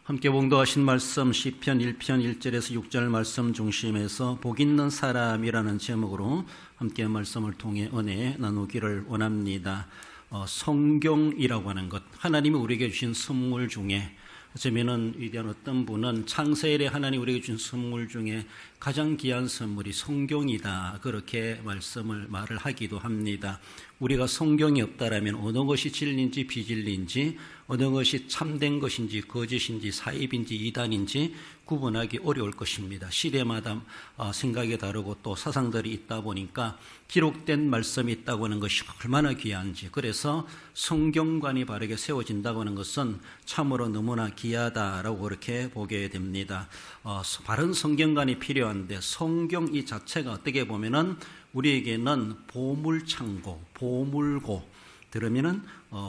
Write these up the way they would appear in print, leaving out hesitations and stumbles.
함께 봉독하신 말씀 시편 1편 1절에서 6절 말씀 중심에서 복 있는 사람이라는 제목으로 함께 말씀을 통해 은혜 나누기를 원합니다. 성경이라고 하는 것, 하나님이 우리에게 주신 선물 중에 어쩌면은 위대한 어떤 분은 창세일에 하나님 우리에게 주신 선물 중에 가장 귀한 선물이 성경이다, 그렇게 말을 하기도 합니다. 우리가 성경이 없다라면 어느 것이 진리인지 비진리인지, 어느 것이 참된 것인지 거짓인지 사입인지 이단인지 구분하기 어려울 것입니다. 시대마다 생각이 다르고 또 사상들이 있다 보니까 기록된 말씀이 있다고 하는 것이 얼마나 귀한지, 그래서 성경관이 바르게 세워진다고 하는 것은 참으로 너무나 귀하다라고 그렇게 보게 됩니다. 바른 성경관이 필요한데, 성경 이 자체가 어떻게 보면은 우리에게는 보물창고, 보물고, 들으면은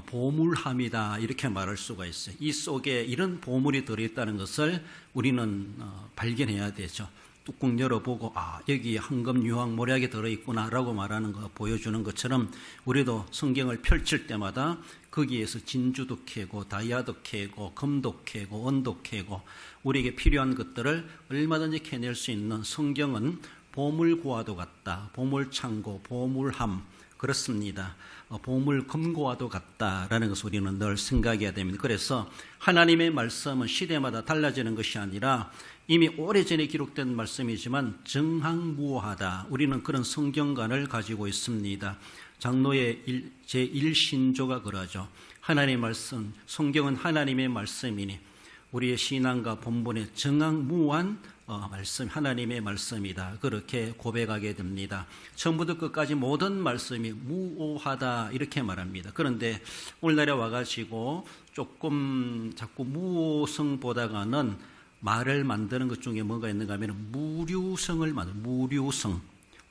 보물함이다, 이렇게 말할 수가 있어요. 이 속에 이런 보물이 들어있다는 것을 우리는 발견해야 되죠. 뚜껑 열어보고 여기 황금, 유황, 모략이 들어있구나 라고 말하는 거, 보여주는 것처럼 우리도 성경을 펼칠 때마다 거기에서 진주도 캐고 다이아도 캐고 금도 캐고 은도 캐고 우리에게 필요한 것들을 얼마든지 캐낼 수 있는 성경은 보물고와도 같다, 보물창고, 보물함, 그렇습니다. 보물 금고와도 같다라는 것을 우리는 늘 생각해야 됩니다. 그래서 하나님의 말씀은 시대마다 달라지는 것이 아니라 이미 오래전에 기록된 말씀이지만 정항무하다, 우리는 그런 성경관을 가지고 있습니다. 장로의 제1신조가 그러죠. 하나님의 말씀, 성경은 하나님의 말씀이니 우리의 신앙과 본분에 정항무한 말씀, 하나님의 말씀이다, 그렇게 고백하게 됩니다. 처음부터 끝까지 모든 말씀이 무오하다, 이렇게 말합니다. 그런데 오늘날에 와가지고 조금 자꾸 무오성 보다가는 말을 만드는 것 중에 뭐가 있는가 하면 무류성을 무류성,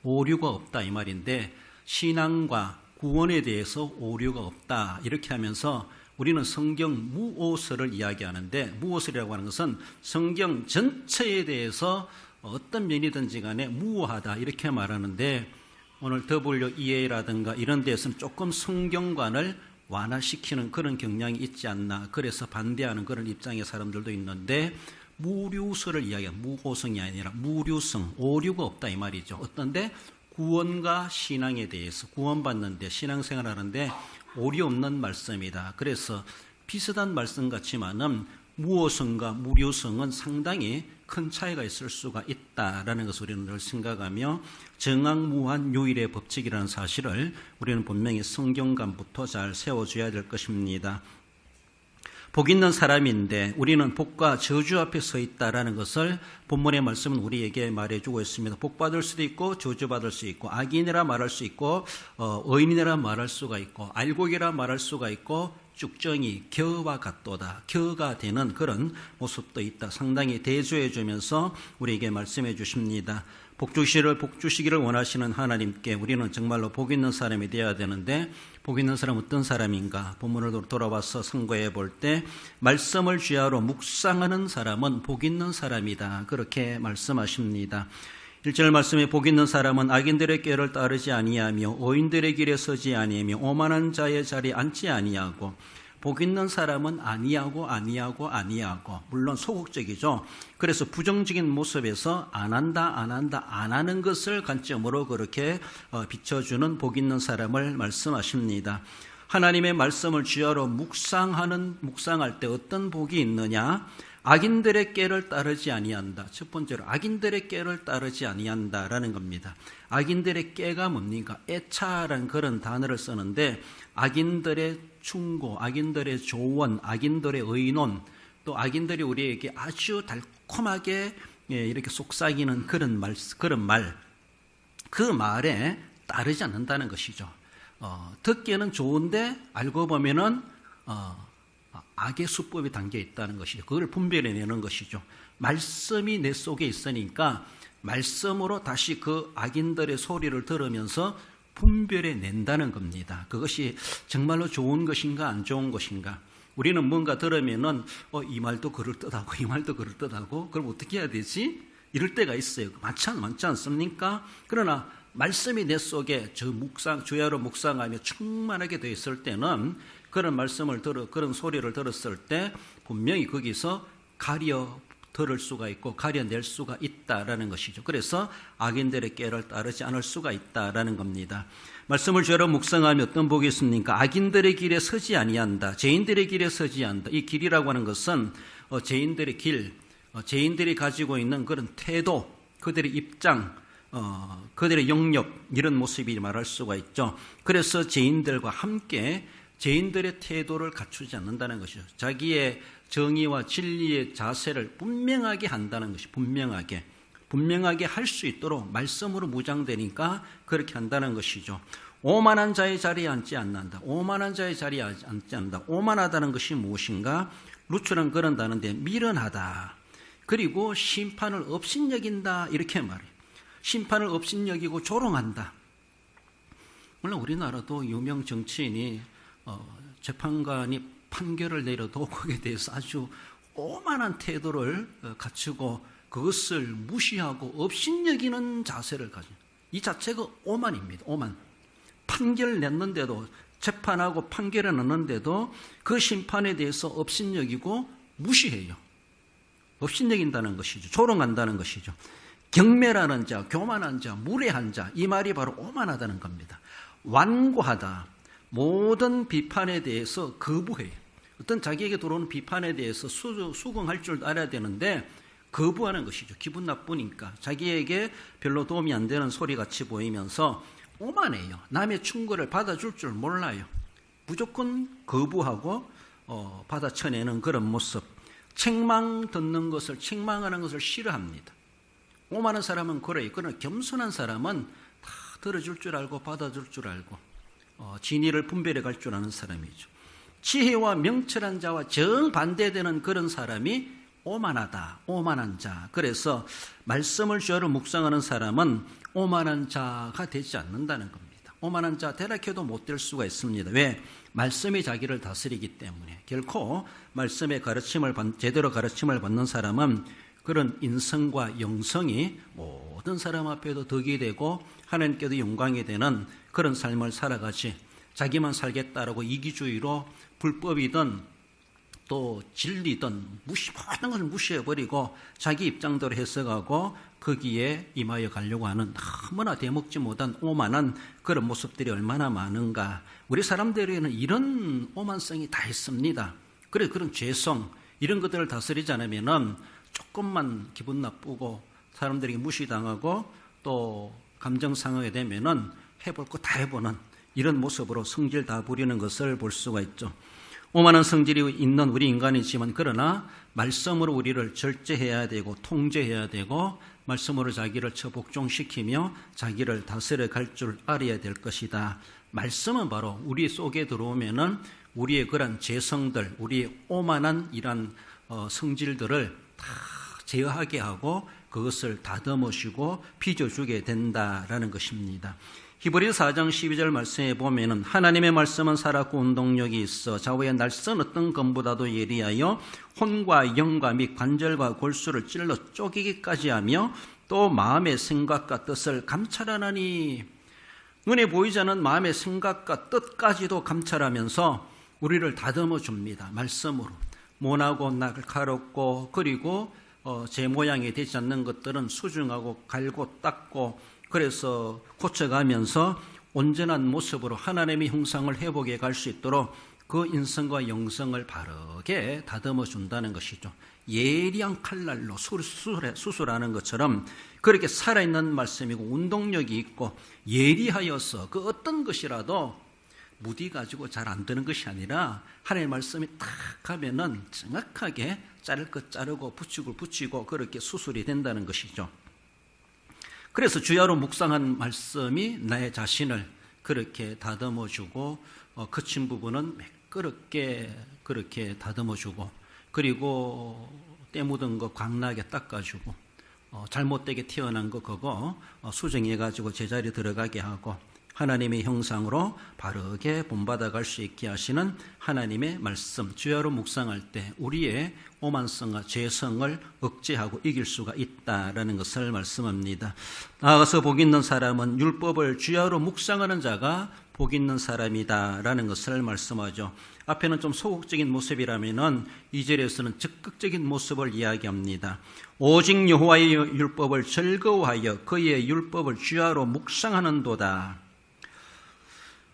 오류가 없다, 이 말인데, 신앙과 구원에 대해서 오류가 없다, 이렇게 하면서 우리는 성경 무오설을 이야기하는데, 무오설이라고 하는 것은 성경 전체에 대해서 어떤 면이든지 간에 무오하다, 이렇게 말하는데, 오늘 WEA라든가 이런 데서는 조금 성경관을 완화시키는 그런 경향이 있지 않나, 그래서 반대하는 그런 입장의 사람들도 있는데, 무류설을 이야기하는, 무오성이 아니라 무류성, 오류가 없다, 이 말이죠. 어떤데? 구원과 신앙에 대해서, 구원받는데, 신앙생활하는데 오류 없는 말씀이다. 그래서 비슷한 말씀 같지만은 무오성과 무류성은 상당히 큰 차이가 있을 수가 있다라는 것을 우리는 늘 생각하며, 정항무한 유일의 법칙이라는 사실을 우리는 분명히 성경관부터 잘 세워줘야 될 것입니다. 복 있는 사람인데 우리는 복과 저주 앞에 서 있다라는 것을 본문의 말씀은 우리에게 말해주고 있습니다. 복 받을 수도 있고 저주 받을 수 있고, 악인이라 말할 수 있고 의인이라 말할 수가 있고, 알곡이라 말할 수가 있고, 쭉정이 겨와 같도다, 겨가 되는 그런 모습도 있다, 상당히 대조해 주면서 우리에게 말씀해 주십니다. 복 주시기를 원하시는 하나님께 우리는 정말로 복 있는 사람이 되어야 되는데, 복 있는 사람은 어떤 사람인가? 본문을 돌아와서 상고해 볼 때, 말씀을 주야로 묵상하는 사람은 복 있는 사람이다, 그렇게 말씀하십니다. 1절 말씀에 복 있는 사람은 악인들의 꾀를 따르지 아니하며 오인들의 길에 서지 아니하며 오만한 자의 자리에 앉지 아니하고, 복 있는 사람은 아니하고, 물론 소극적이죠. 그래서 부정적인 모습에서 안 하는 것을 관점으로 그렇게 비춰주는 복 있는 사람을 말씀하십니다. 하나님의 말씀을 주야로 묵상할 때 어떤 복이 있느냐? 악인들의 꾀를 따르지 아니한다. 첫 번째로 악인들의 꾀를 따르지 아니한다라는 겁니다. 악인들의 꾀가 뭡니까? 애차라는 그런 단어를 쓰는데, 악인들의 충고, 악인들의 조언, 악인들의 의논, 또 악인들이 우리에게 아주 달콤하게 이렇게 속삭이는 그런 말, 그 말에 따르지 않는다는 것이죠. 듣기에는 좋은데 알고 보면은 악의 수법이 담겨 있다는 것이죠. 그걸 분별해내는 것이죠. 말씀이 내 속에 있으니까 말씀으로 다시 그 악인들의 소리를 들으면서 분별해낸다는 겁니다. 그것이 정말로 좋은 것인가 안 좋은 것인가. 우리는 뭔가 들으면은 이 말도 그럴듯하고 이 말도 그럴듯하고, 그럼 어떻게 해야 되지? 이럴 때가 있어요. 많지 않습니까? 그러나 말씀이 내 속에 주야로 묵상하며 충만하게 되어 있을 때는 그런 말씀을 그런 소리를 들었을 때 분명히 거기서 가려 들을 수가 있고 가려낼 수가 있다라는 것이죠. 그래서 악인들의 꾀를 따르지 않을 수가 있다라는 겁니다. 말씀을 주로 묵상하며 어떤 복이 있습니까? 악인들의 길에 서지 아니한다. 죄인들의 길에 서지 않는다. 이 길이라고 하는 것은 죄인들의 길, 죄인들이 가지고 있는 그런 태도, 그들의 입장, 그들의 영역, 이런 모습이 말할 수가 있죠. 그래서 죄인들과 함께 죄인들의 태도를 갖추지 않는다는 것이죠. 자기의 정의와 진리의 자세를 분명하게 한다는 것이 분명하게 할 수 있도록 말씀으로 무장되니까 그렇게 한다는 것이죠. 오만한 자의 자리에 앉지 않는다. 오만한 자의 자리에 앉지 않는다. 오만하다는 것이 무엇인가? 루츠는 그런다는데 미련하다. 그리고 심판을 업신여긴다. 이렇게 말해요. 심판을 업신여기고 조롱한다. 물론 우리나라도 유명 정치인이 재판관이 판결을 내려도 거기에 대해서 아주 오만한 태도를 갖추고 그것을 무시하고 업신여기는 자세를 가진, 이 자체가 오만입니다. 오만. 판결을 냈는데도, 재판하고 판결을 냈는데도 그 심판에 대해서 업신여기고 무시해요. 업신여긴다는 것이죠. 조롱한다는 것이죠. 경멸하는 자, 교만한 자, 무례한 자, 이 말이 바로 오만하다는 겁니다. 완고하다. 모든 비판에 대해서 거부해요. 어떤 자기에게 들어오는 비판에 대해서 수긍할 줄 알아야 되는데 거부하는 것이죠. 기분 나쁘니까 자기에게 별로 도움이 안 되는 소리같이 보이면서 오만해요. 남의 충고를 받아줄 줄 몰라요. 무조건 거부하고 받아쳐내는 그런 모습. 책망 듣는 것을, 책망하는 것을 싫어합니다. 오만한 사람은 그래요. 그러나 겸손한 사람은 다 들어줄 줄 알고 받아줄 줄 알고 진리를 분별해 갈 줄 아는 사람이죠. 지혜와 명철한 자와 정반대되는 그런 사람이 오만하다, 오만한 자. 그래서 말씀을 주어로 묵상하는 사람은 오만한 자가 되지 않는다는 겁니다. 오만한 자 되락해도 못 될 수가 있습니다. 왜? 말씀이 자기를 다스리기 때문에. 결코 말씀의 가르침을 제대로 가르침을 받는 사람은 그런 인성과 영성이 모든 사람 앞에도 덕이 되고 하나님께도 영광이 되는 그런 삶을 살아가지, 자기만 살겠다라고 이기주의로 불법이든 또 진리든 모든 것을 무시해버리고 자기 입장대로 해석하고 거기에 임하여 가려고 하는 너무나 대먹지 못한 오만한 그런 모습들이 얼마나 많은가. 우리 사람들에게는 이런 오만성이 다 있습니다. 그래, 그런 죄성, 이런 것들을 다스리지 않으면은 조금만 기분 나쁘고 사람들에게 무시당하고 또 감정 상하게 되면은 해볼 거 다 해보는 이런 모습으로 성질 다 부리는 것을 볼 수가 있죠. 오만한 성질이 있는 우리 인간이지만 그러나 말씀으로 우리를 절제해야 되고 통제해야 되고 말씀으로 자기를 처복종시키며 자기를 다스려 갈 줄 알아야 될 것이다. 말씀은 바로 우리 속에 들어오면은 우리의 그런 죄성들, 우리의 오만한 이런 성질들을 다 제어하게 하고 그것을 다듬으시고 빚어주게 된다라는 것입니다. 히브리서 4장 12절 말씀에 보면은 하나님의 말씀은 살았고 운동력이 있어 좌우의 날선 어떤 검보다도 예리하여 혼과 영과 및 관절과 골수를 찔러 쪼개기까지 하며 또 마음의 생각과 뜻을 감찰하나니. 눈에 보이지 않는 마음의 생각과 뜻까지도 감찰하면서 우리를 다듬어 줍니다. 말씀으로. 모나고 날카롭고 그리고 제 모양이 되지 않는 것들은 수정하고 갈고 닦고 그래서 고쳐가면서 온전한 모습으로 하나님의 형상을 회복해 갈 수 있도록 그 인성과 영성을 바르게 다듬어 준다는 것이죠. 예리한 칼날로 수술하는 것처럼 그렇게 살아있는 말씀이고 운동력이 있고 예리하여서 그 어떤 것이라도 무디 가지고 잘 안 되는 것이 아니라 하나님의 말씀이 탁 하면은 정확하게 자를 것 자르고 붙이고 붙이고 그렇게 수술이 된다는 것이죠. 그래서 주야로 묵상한 말씀이 나의 자신을 그렇게 다듬어주고 거친 부분은 매끄럽게 그렇게 다듬어주고 그리고 때 묻은 거 광나게 닦아주고 잘못되게 태어난 거 그거 수정해가지고 제자리에 들어가게 하고 하나님의 형상으로 바르게 본받아갈 수 있게 하시는 하나님의 말씀, 주야로 묵상할 때 우리의 오만성과 죄성을 억제하고 이길 수가 있다라는 것을 말씀합니다. 나아가서 복 있는 사람은 율법을 주야로 묵상하는 자가 복 있는 사람이다라는 것을 말씀하죠. 앞에는 좀 소극적인 모습이라면은 2절에서는 적극적인 모습을 이야기합니다. 오직 여호와의 율법을 즐거워하여 그의 율법을 주야로 묵상하는도다.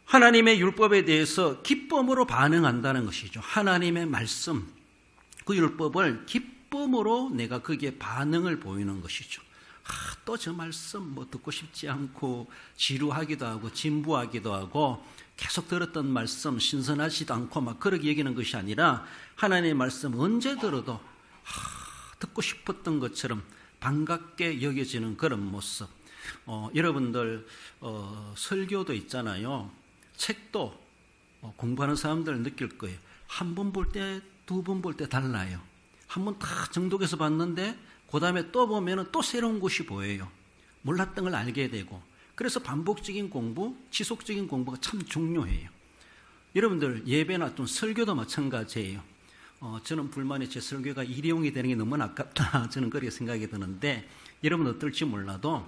하나님의 율법에 대해서 기쁨으로 반응한다는 것이죠. 하나님의 말씀, 그 율법을 기쁨으로 내가 거기에 반응을 보이는 것이죠. 또 저 말씀 듣고 싶지 않고 지루하기도 하고 진부하기도 하고 계속 들었던 말씀 신선하지도 않고 막 그렇게 여기는 것이 아니라 하나님의 말씀 언제 들어도 듣고 싶었던 것처럼 반갑게 여겨지는 그런 모습. 여러분들 설교도 있잖아요. 책도 공부하는 사람들 느낄 거예요. 한 번 볼 때, 두 번 볼 때 달라요. 한 번 다 정독해서 봤는데 그 다음에 또 보면 또 새로운 것이 보여요. 몰랐던 걸 알게 되고. 그래서 반복적인 공부, 지속적인 공부가 참 중요해요. 여러분들 예배나 또 설교도 마찬가지예요. 저는 불만이 제 설교가 일회용이 되는 게 너무 아깝다. 저는 그렇게 생각이 드는데 여러분 어떨지 몰라도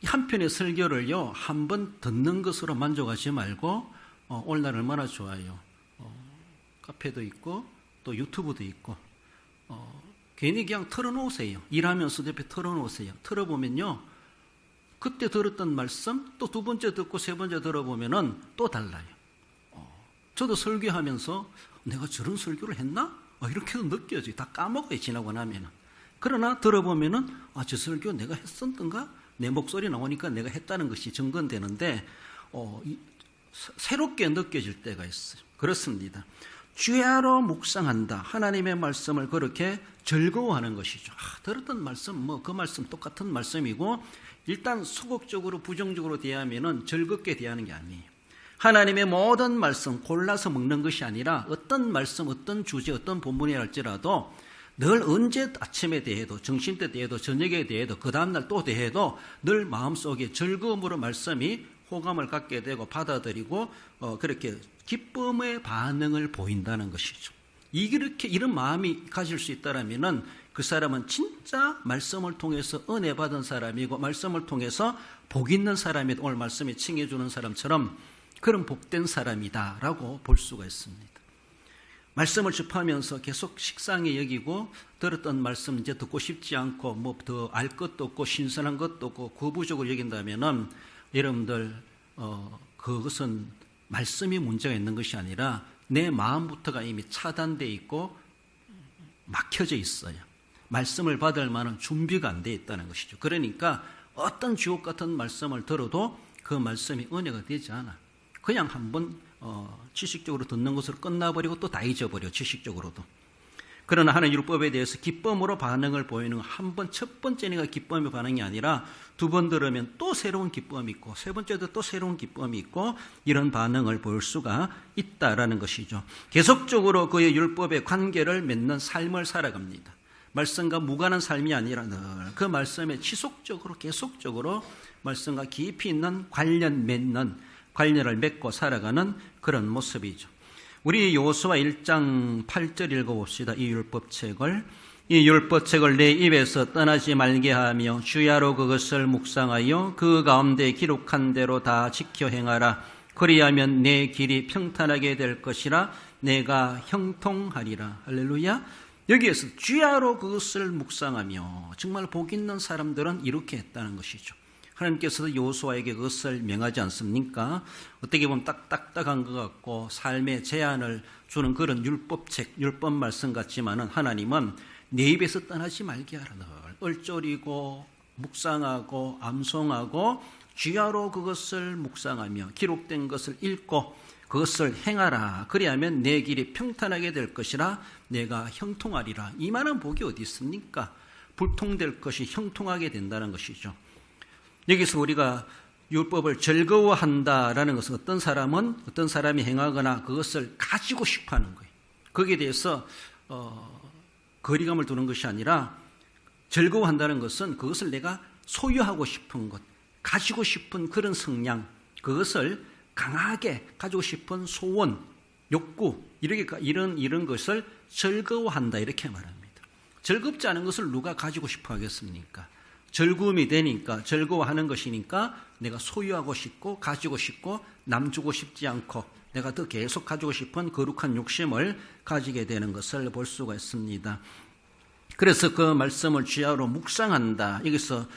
한 편의 설교를요 한 번 듣는 것으로 만족하지 말고 오늘날 얼마나 좋아요. 카페도 있고 또 유튜브도 있고 괜히 그냥 틀어놓으세요. 일하면서도 옆에 틀어놓으세요. 틀어보면요 그때 들었던 말씀 또 두 번째 듣고 세 번째 들어보면은 또 달라요. 저도 설교하면서 내가 저런 설교를 했나? 이렇게도 느껴져요. 다 까먹어요. 지나고 나면은. 그러나 들어보면은 저 설교 내가 했었던가? 내 목소리 나오니까 내가 했다는 것이 증거되는데 새롭게 느껴질 때가 있어요. 그렇습니다. 주야로 묵상한다. 하나님의 말씀을 그렇게 즐거워하는 것이죠. 들었던 말씀 그 말씀 똑같은 말씀이고 일단 소극적으로 부정적으로 대하면은 즐겁게 대하는 게 아니에요. 하나님의 모든 말씀 골라서 먹는 것이 아니라 어떤 말씀, 어떤 주제, 어떤 본문이 할지라도 늘 언제 아침에 대해도 점심때 대해도 저녁에 대해도 그 다음날 또 대해도 늘 마음속에 즐거움으로 말씀이 호감을 갖게 되고 받아들이고 그렇게 기쁨의 반응을 보인다는 것이죠. 이렇게 이런 마음이 가질 수 있다라면은 그 사람은 진짜 말씀을 통해서 은혜 받은 사람이고 말씀을 통해서 복 있는 사람이 오늘 말씀에 칭해 주는 사람처럼 그런 복된 사람이다라고 볼 수가 있습니다. 말씀을 접하면서 계속 식상히 여기고 들었던 말씀 이제 듣고 싶지 않고 뭐 더 알 것도 없고 신선한 것도 없고 거부적으로 여긴다면은 여러분들 그것은 말씀이 문제가 있는 것이 아니라 내 마음부터가 이미 차단되어 있고 막혀져 있어요. 말씀을 받을 만한 준비가 안 되어 있다는 것이죠. 그러니까 어떤 주옥 같은 말씀을 들어도 그 말씀이 은혜가 되지 않아. 그냥 한번 지식적으로 듣는 것으로 끝나버리고 또 다 잊어버려. 지식적으로도. 그러나 하나님 율법에 대해서 기쁨으로 반응을 보이는 한 번 첫 번째니까 기쁨의 반응이 아니라 두 번 들으면 또 새로운 기쁨이 있고 세 번째도 또 새로운 기쁨이 있고 이런 반응을 보일 수가 있다라는 것이죠. 계속적으로 그의 율법의 관계를 맺는 삶을 살아갑니다. 말씀과 무관한 삶이 아니라 늘 그 말씀에 지속적으로 계속적으로 말씀과 깊이 있는 관련을 맺고 살아가는 그런 모습이죠. 우리 여호수아 1장 8절 읽어봅시다. 이 율법책을 내 입에서 떠나지 말게 하며 주야로 그것을 묵상하여 그 가운데 기록한 대로 다 지켜 행하라. 그리하면 내 길이 평탄하게 될 것이라. 내가 형통하리라. 할렐루야. 여기에서 주야로 그것을 묵상하며 정말 복 있는 사람들은 이렇게 했다는 것이죠. 하나님께서도 여호수아에게 그것을 명하지 않습니까? 어떻게 보면 딱딱한 것 같고 삶의 제한을 주는 그런 율법책, 율법 말씀 같지만은 하나님은 내 입에서 떠나지 말게 하라. 늘 얼조리고 묵상하고 암송하고 주야로 그것을 묵상하며 기록된 것을 읽고 그것을 행하라. 그리하면 내 길이 평탄하게 될 것이라. 내가 형통하리라. 이만한 복이 어디 있습니까? 불통될 것이 형통하게 된다는 것이죠. 여기서 우리가 율법을 즐거워한다라는 것은 어떤 사람이 행하거나 그것을 가지고 싶어하는 거예요. 거기에 대해서 거리감을 두는 것이 아니라 즐거워한다는 것은 그것을 내가 소유하고 싶은 것, 가지고 싶은 그런 성향, 그것을 강하게 가지고 싶은 소원, 욕구 이런 것을 즐거워한다 이렇게 말합니다. 즐겁지 않은 것을 누가 가지고 싶어 하겠습니까? 즐거움이 되니까, 즐거워하는 것이니까 내가 소유하고 싶고 가지고 싶고 남 주고 싶지 않고 내가 더 계속 가지고 싶은 거룩한 욕심을 가지게 되는 것을 볼 수가 있습니다. 그래서 그 말씀을 주야로 묵상한다. 여기서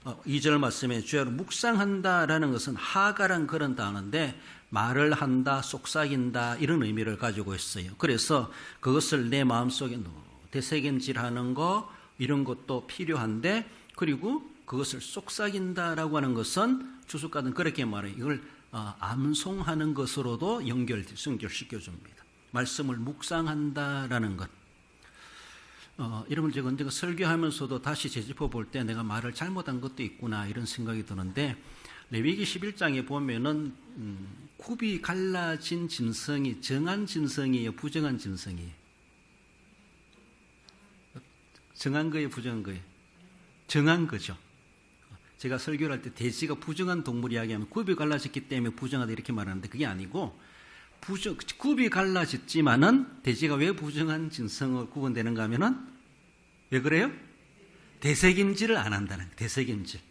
2절 말씀에 주야로 묵상한다라는 것은 하가란 그런 단어인데 말을 한다, 속삭인다 이런 의미를 가지고 있어요. 그래서 그것을 내 마음속에 되새김질하는 거 이런 것도 필요한데, 그리고 그것을 속삭인다라고 하는 것은 주석가는 그렇게 말해요. 이걸 암송하는 것으로도 연결시켜줍니다. 말씀을 묵상한다라는 것. 여러분, 제가 언젠가 설교하면서도 다시 되짚어 볼 때 내가 말을 잘못한 것도 있구나 이런 생각이 드는데, 레위기 11장에 보면은 굽이 갈라진 짐승이 정한 짐승이에요, 부정한 짐승이에요? 정한 거예요, 부정한 거예요? 정한 거죠. 제가 설교를 할 때 돼지가 부정한 동물 이야기하면 굽이 갈라졌기 때문에 부정하다 이렇게 말하는데 그게 아니고, 굽이 갈라졌지만은 돼지가 왜 부정한 짐승으로 구분되는가 하면은 왜 그래요? 되새김질을 안 한다는 거예요. 되새김질.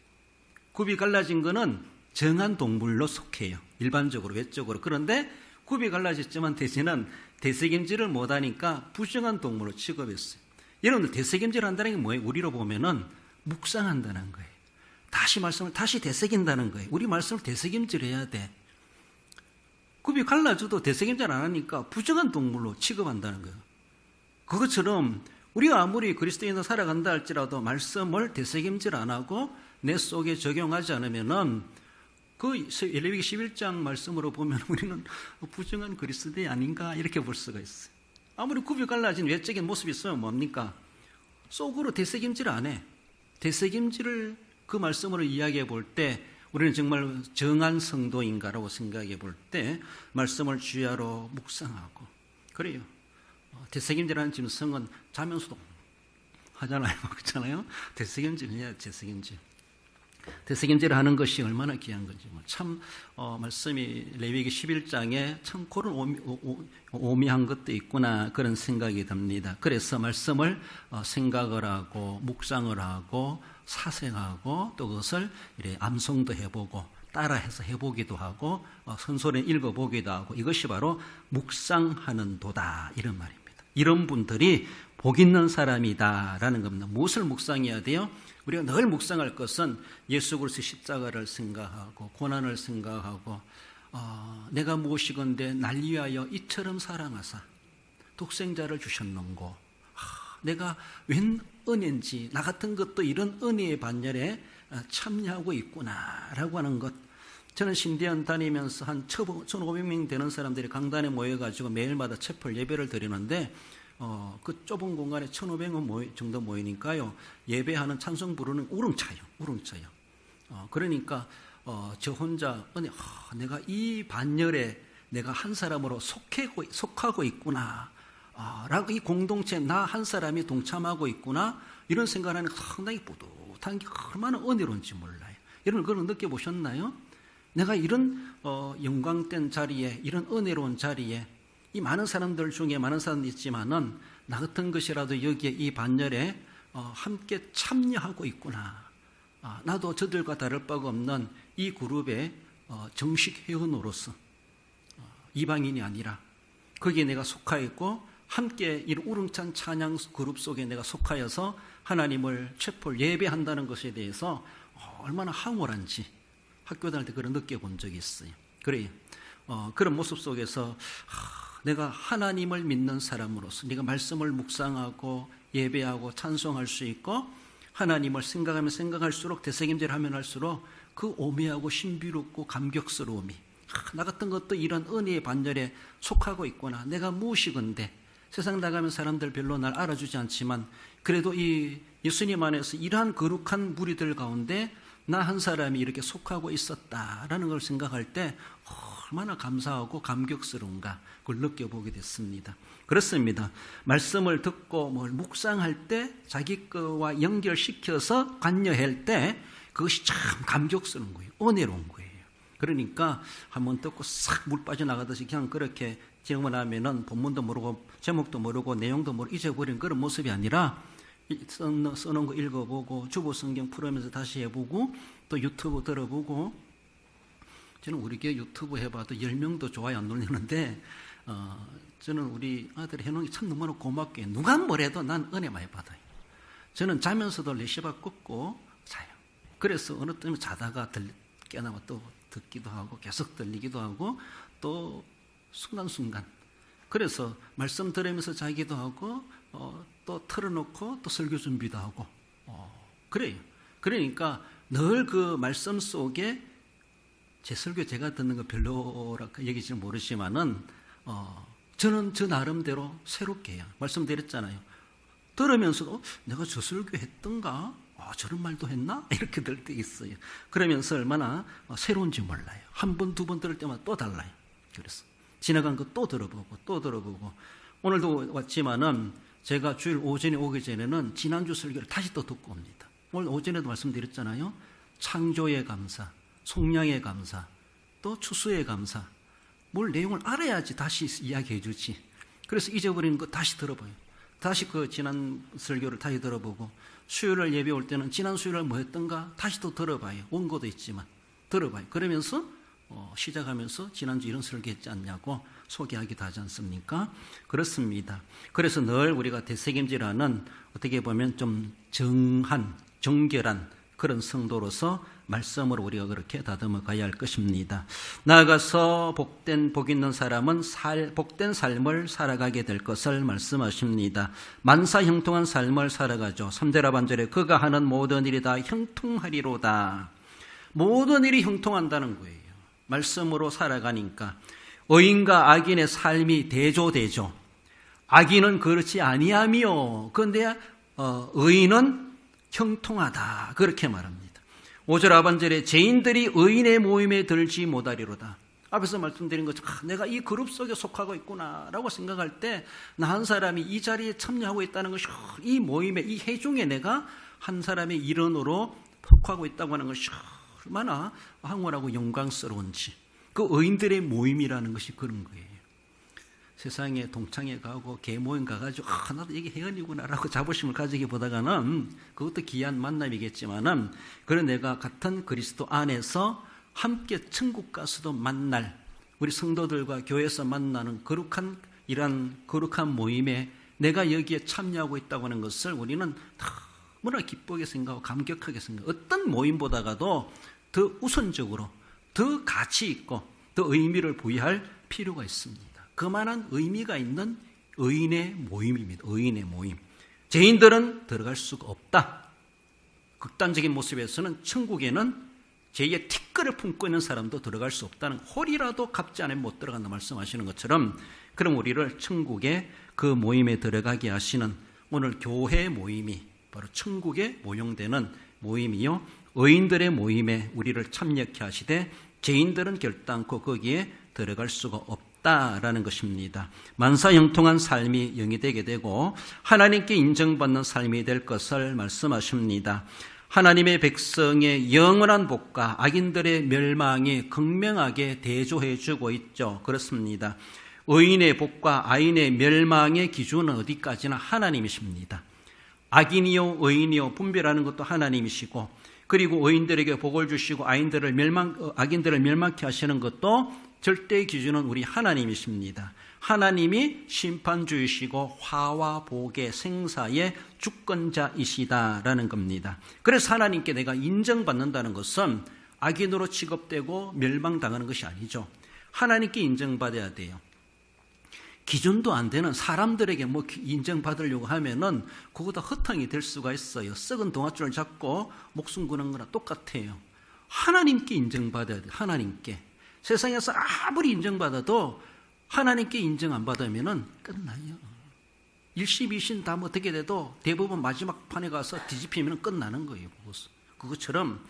굽이 갈라진 거는 정한 동물로 속해요. 일반적으로, 외적으로. 그런데 굽이 갈라졌지만 돼지는 되새김질을 못하니까 부정한 동물로 취급했어요. 여러분들 되새김질 한다는 게 뭐예요? 우리로 보면은 묵상한다는 거예요. 다시 말씀을 다시 되새긴다는 거예요. 우리 말씀을 되새김질 해야 돼. 굽이 갈라져도 되새김질 안 하니까 부정한 동물로 취급한다는 거예요. 그것처럼 우리가 아무리 그리스도인으로 살아간다 할지라도 말씀을 되새김질 안 하고 내 속에 적용하지 않으면은 그 레위기 11장 말씀으로 보면 우리는 부정한 그리스도인이 아닌가 이렇게 볼 수가 있어요. 아무리 굽이 갈라진 외적인 모습이 있으면 뭡니까? 속으로 되새김질 안 해. 되새김질을 그 말씀으로 이야기해 볼 때 우리는 정말 정한 성도인가라고 생각해 볼 때 말씀을 주야로 묵상하고 그래요. 되새김질하는 짐승은 자면서도 하잖아요. 그렇잖아요. 되새김질 해야 되새김질. 되새김질 하는 것이 얼마나 귀한 건지. 참, 말씀이 레위기 11장에 참 그런 오미한 것도 있구나 그런 생각이 듭니다. 그래서 말씀을 생각을 하고 묵상을 하고 사생하고 또 그것을 이렇게 암송도 해보고 따라해서 해보기도 하고 선소리 읽어보기도 하고 이것이 바로 묵상하는 도다 이런 말입니다. 이런 분들이 복 있는 사람이다라는 겁니다. 무엇을 묵상해야 돼요? 우리가 늘 묵상할 것은 예수 그리스도의 십자가를 생각하고 고난을 생각하고 내가 무엇이건대 날 위하여 이처럼 사랑하사 독생자를 주셨는고 내가 웬 은혜인지 나 같은 것도 이런 은혜의 반열에 참여하고 있구나라고 하는 것. 저는 신대원 다니면서 한 1,500명 되는 사람들이 강단에 모여가지고 매일마다 채플 예배를 드리는데 그 좁은 공간에 1,500명 정도 모이니까요. 예배하는 찬송 부르는 우렁차요. 그러니까 저 혼자 내가 이 반열에 내가 한 사람으로 속하고 있구나. 라고 이 공동체에 나 한 사람이 동참하고 있구나. 이런 생각을 하는 상당히 뿌듯한 게 얼마나 은혜로운지 몰라요. 여러분 그걸 느껴보셨나요? 내가 이런 영광된 자리에 이런 은혜로운 자리에 이 많은 사람들 중에 많은 사람들이 있지만은 나 같은 것이라도 여기에 이 반열에 함께 참여하고 있구나. 나도 저들과 다를 바가 없는 이 그룹의 정식 회원으로서 이방인이 아니라 거기에 내가 속하 있고 함께 이 우렁찬 찬양 그룹 속에 내가 속하여서 하나님을 채플 예배한다는 것에 대해서 얼마나 황홀한지 학교 다닐 때 그런 느껴본 적이 있어요. 그래요. 그런 모습 속에서 내가 하나님을 믿는 사람으로서 내가 말씀을 묵상하고 예배하고 찬송할 수 있고 하나님을 생각하면 생각할수록 되새김질하면 할수록 그 오묘하고 신비롭고 감격스러움이 나 같은 것도 이런 은혜의 반열에 속하고 있구나. 내가 무엇이건데 세상 나가면 사람들 별로 날 알아주지 않지만 그래도 이 예수님 안에서 이러한 거룩한 무리들 가운데 나 한 사람이 이렇게 속하고 있었다라는 걸 생각할 때 얼마나 감사하고 감격스러운가 그걸 느껴보게 됐습니다. 그렇습니다. 말씀을 듣고 뭘 묵상할 때 자기 거와 연결시켜서 관여할 때 그것이 참 감격스러운 거예요. 은혜로운 거예요. 그러니까 한번 듣고 싹 물 빠져나가듯이 그냥 그렇게 질문하면은 본문도 모르고 제목도 모르고 내용도 모르고 잊어버린 그런 모습이 아니라 써놓은 거 읽어보고 주보 성경 풀으면서 다시 해보고 또 유튜브 들어보고. 저는 우리 교회 유튜브 해봐도 10명도 좋아요 안 눌리는데 저는 우리 아들이 해놓은 게 참 너무나 고맙게 누가 뭐래도 난 은혜 많이 받아요. 저는 자면서도 레시바 꽂고 자요. 그래서 어느 때는 자다가 깨나면 또 듣기도 하고 계속 들리기도 하고 또 순간순간 그래서 말씀 들으면서 자기도 하고 또 틀어놓고 또 설교 준비도 하고 그래요. 그러니까 늘 그 말씀 속에 제 설교 제가 듣는 거 별로라고 얘기지는 모르지만은 저는 저 나름대로 새롭게 해요. 말씀드렸잖아요. 들으면서도 내가 저 설교 했던가? 저런 말도 했나? 이렇게 들 때 있어요. 그러면서 얼마나 새로운지 몰라요. 한 번, 두 번 들을 때마다 또 달라요. 그래서 지나간 거 또 들어보고 오늘도 왔지만은 제가 주일 오전에 오기 전에는 지난주 설교를 다시 또 듣고 옵니다. 오늘 오전에도 말씀드렸잖아요. 창조의 감사, 속량의 감사, 또 추수의 감사. 뭘 내용을 알아야지 다시 이야기해 주지. 그래서 잊어버리는 거 다시 들어봐요. 다시 그 지난 설교를 다시 들어보고 수요일 예배 올 때는 지난 수요일 뭐 했던가 다시 또 들어봐요. 원고도 있지만 들어봐요. 그러면서 시작하면서 지난주 이런 설교 했지 않냐고 소개하기도 하지 않습니까? 그렇습니다. 그래서 늘 우리가 대책임지라는 어떻게 보면 좀 정결한 그런 성도로서 말씀으로 우리가 그렇게 다듬어 가야 할 것입니다. 나아가서 복 있는 사람은 복된 삶을 살아가게 될 것을 말씀하십니다. 만사 형통한 삶을 살아가죠. 3절 하반절에 그가 하는 모든 일이 다 형통하리로다. 모든 일이 형통한다는 거예요. 말씀으로 살아가니까 의인과 악인의 삶이 대조되죠. 악인은 그렇지 아니하며 그런데 의인은 형통하다 그렇게 말합니다. 5절 하반절에 죄인들이 의인의 모임에 들지 못하리로다. 앞에서 말씀드린 것처럼 내가 이 그룹 속에 속하고 있구나 라고 생각할 때 나 한 사람이 이 자리에 참여하고 있다는 것이 이 모임에 이 회중에 내가 한 사람의 일원으로 속하고 있다고 하는 것이 얼마나 황홀하고 영광스러운지 그 의인들의 모임이라는 것이 그런 거예요. 세상에 동창회 가고 개모임 가가지고 나도 이게 회원이구나라고 자부심을 가지기보다는 그것도 귀한 만남이겠지만은 그런 내가 같은 그리스도 안에서 함께 천국 가서도 만날 우리 성도들과 교회에서 만나는 거룩한 모임에 내가 여기에 참여하고 있다고 하는 것을 우리는 너무나 기쁘게 생각하고 감격하게 생각하고 어떤 모임보다가도 더 우선적으로 더 가치 있고 더 의미를 부여할 필요가 있습니다. 그만한 의미가 있는 의인의 모임입니다. 의인의 모임. 죄인들은 들어갈 수가 없다. 극단적인 모습에서는 천국에는 죄의 티끌을 품고 있는 사람도 들어갈 수 없다는 홀이라도 갚지 않으면 못 들어간다 말씀하시는 것처럼 그럼 우리를 천국의 그 모임에 들어가게 하시는 오늘 교회 모임이 바로 천국에 모용되는 모임이요. 의인들의 모임에 우리를 참여케 하시되 죄인들은 결단코 거기에 들어갈 수가 없다라는 것입니다. 만사 형통한 삶이 영이 되게 되고 하나님께 인정받는 삶이 될 것을 말씀하십니다. 하나님의 백성의 영원한 복과 악인들의 멸망이 극명하게 대조해 주고 있죠. 그렇습니다. 의인의 복과 악인의 mel망의 기준은 어디까지나 하나님이십니다. 악인이요 의인이요 분별하는 것도 하나님이시고 그리고 의인들에게 복을 주시고 악인들을 멸망케 하시는 것도 절대의 기준은 우리 하나님이십니다. 하나님이 심판주이시고 화와 복의 생사의 주권자이시다라는 겁니다. 그래서 하나님께 내가 인정받는다는 것은 악인으로 취급되고 멸망당하는 것이 아니죠. 하나님께 인정받아야 돼요. 기준도 안 되는 사람들에게 뭐 인정받으려고 하면은 그거다 허탕이 될 수가 있어요. 썩은 동아줄을 잡고 목숨 거는 거랑 똑같아요. 하나님께 인정받아야 돼요. 하나님께. 세상에서 아무리 인정받아도 하나님께 인정 안 받으면은 끝나요. 1심, 2심 다 어떻게 돼도 대부분 마지막 판에 가서 뒤집히면 끝나는 거예요. 그것처럼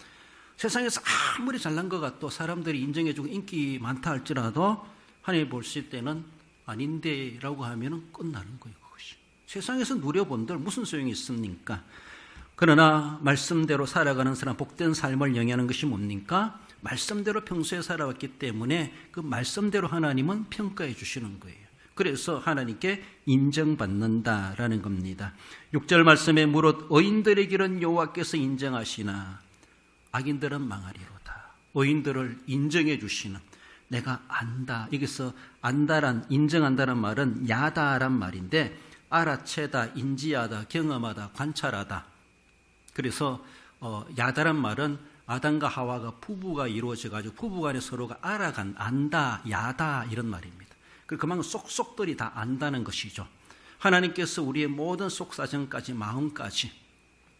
세상에서 아무리 잘난 것 같도 사람들이 인정해주고 인기 많다 할지라도 하나님 보실 때는 아닌데 라고 하면 끝나는 거예요. 그것이. 세상에서 누려본들 무슨 소용이 있습니까? 그러나 말씀대로 살아가는 사람 복된 삶을 영위하는 것이 뭡니까? 말씀대로 평소에 살아왔기 때문에 그 말씀대로 하나님은 평가해 주시는 거예요. 그래서 하나님께 인정받는다라는 겁니다. 6절 말씀에 무릇 의인들의 길은 여호와께서 인정하시나 악인들은 망하리로다. 의인들을 인정해 주시는, 내가 안다. 여기서 안다란, 인정한다는 말은 야다란 말인데, 알아채다, 인지하다, 경험하다, 관찰하다. 그래서 야다란 말은 아담과 하와가 부부가 이루어져가지고 부부간에 서로가 안다, 야다 이런 말입니다. 그만큼 속속들이 다 안다는 것이죠. 하나님께서 우리의 모든 속사정까지, 마음까지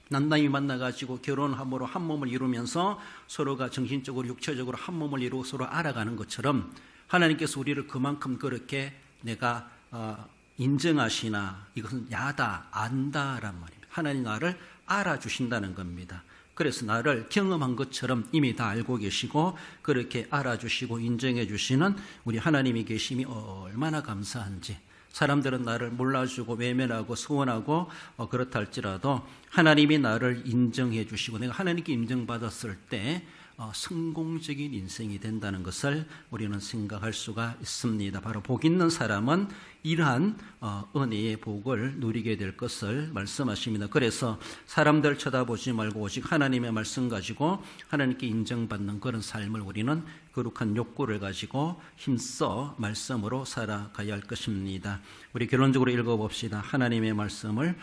남남이 만나가지고 결혼함으로 한 몸을 이루면서 서로가 정신적으로 육체적으로 한 몸을 이루고 서로 알아가는 것처럼 하나님께서 우리를 그만큼 그렇게 내가 인정하시나, 이것은 야다, 안다란 말입니다. 하나님 나를 알아주신다는 겁니다. 그래서 나를 경험한 것처럼 이미 다 알고 계시고 그렇게 알아주시고 인정해 주시는 우리 하나님이 계심이 얼마나 감사한지. 사람들은 나를 몰라주고 외면하고 소원하고 그렇다 할지라도 하나님이 나를 인정해 주시고 내가 하나님께 인정받았을 때 성공적인 인생이 된다는 것을 우리는 생각할 수가 있습니다. 바로 복 있는 사람은 이러한 은혜의 복을 누리게 될 것을 말씀하십니다. 그래서 사람들 쳐다보지 말고 오직 하나님의 말씀 가지고 하나님께 인정받는 그런 삶을 우리는 거룩한 욕구를 가지고 힘써 말씀으로 살아가야 할 것입니다. 우리 결론적으로 읽어봅시다. 하나님의 말씀을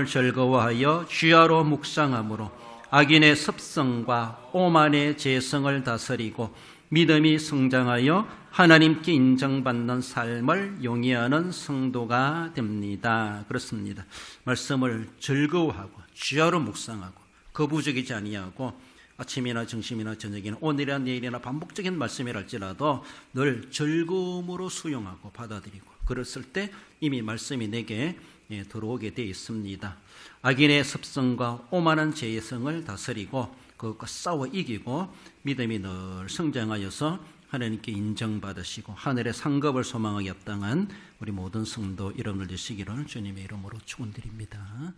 즐거워하여 주야로 묵상함으로 악인의 습성과 오만의 재성을 다스리고 믿음이 성장하여 하나님께 인정받는 삶을 용이하는 성도가 됩니다. 그렇습니다. 말씀을 즐거워하고 주야로 묵상하고 거부적이지 아니하고 아침이나 점심이나 저녁이나 오늘이나 내일이나 반복적인 말씀이랄지라도 늘 즐거움으로 수용하고 받아들이고 그랬을 때 이미 말씀이 내게 들어오게 되어 있습니다. 악인의 습성과 오만한 죄성을 다스리고 그것과 싸워 이기고 믿음이 늘 성장하여서 하나님께 인정받으시고 하늘의 상급을 소망하기 합당한 우리 모든 성도 여러분들 되시기를 주님의 이름으로 축원드립니다.